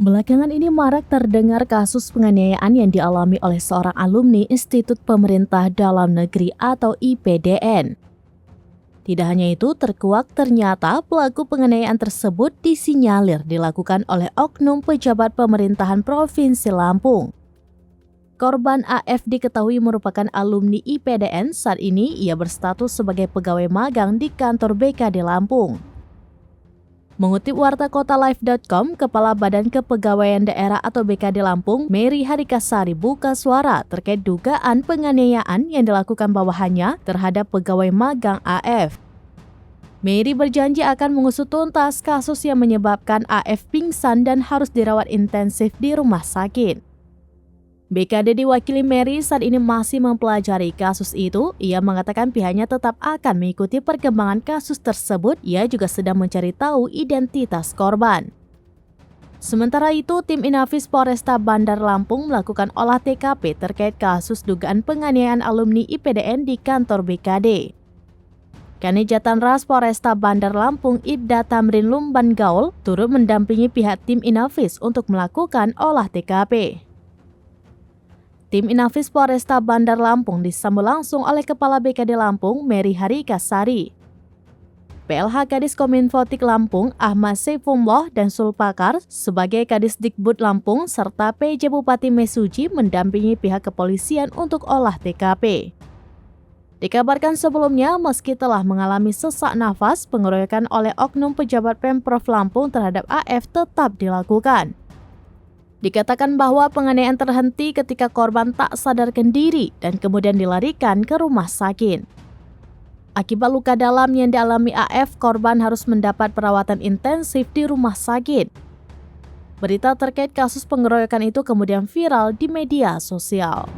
Belakangan ini marak terdengar kasus penganiayaan yang dialami oleh seorang alumni Institut Pemerintah Dalam Negeri atau IPDN. Tidak hanya itu, terkuak ternyata pelaku penganiayaan tersebut disinyalir dilakukan oleh oknum pejabat pemerintahan Provinsi Lampung. Korban AF diketahui merupakan alumni IPDN. Saat ini ia berstatus sebagai pegawai magang di kantor BKD Lampung. Mengutip warta kotalive.com, Kepala Badan Kepegawaian Daerah atau BKD Lampung, Mary Harikasari buka suara terkait dugaan penganiayaan yang dilakukan bawahannya terhadap pegawai magang AF. Mary berjanji akan mengusut tuntas kasus yang menyebabkan AF pingsan dan harus dirawat intensif di rumah sakit. BKD diwakili Mary saat ini masih mempelajari kasus itu. Ia mengatakan pihaknya tetap akan mengikuti perkembangan kasus tersebut. Ia juga sedang mencari tahu identitas korban. Sementara itu, tim Inafis Polresta Bandar Lampung melakukan olah TKP terkait kasus dugaan penganiayaan alumni IPDN di kantor BKD. Kanit Jatanras Polresta Bandar Lampung Ibda Tamrin Lumban Gaul turut mendampingi pihak tim Inafis untuk melakukan olah TKP. Tim Inafis Polresta Bandar Lampung disambut langsung oleh Kepala BKD Lampung, Mary Harikasari. PLH Kadis Kominfotik Lampung, Ahmad Saifullah dan Sulpakar sebagai Kadis Dikbud Lampung serta PJ Bupati Mesuji mendampingi pihak kepolisian untuk olah TKP. Dikabarkan sebelumnya, meski telah mengalami sesak nafas, pengeroyokan oleh oknum pejabat Pemprov Lampung terhadap AF tetap dilakukan. Dikatakan bahwa penganiayaan terhenti ketika korban tak sadarkan diri dan kemudian dilarikan ke rumah sakit. Akibat luka dalam yang dialami AF, korban harus mendapat perawatan intensif di rumah sakit. Berita terkait kasus pengeroyokan itu kemudian viral di media sosial.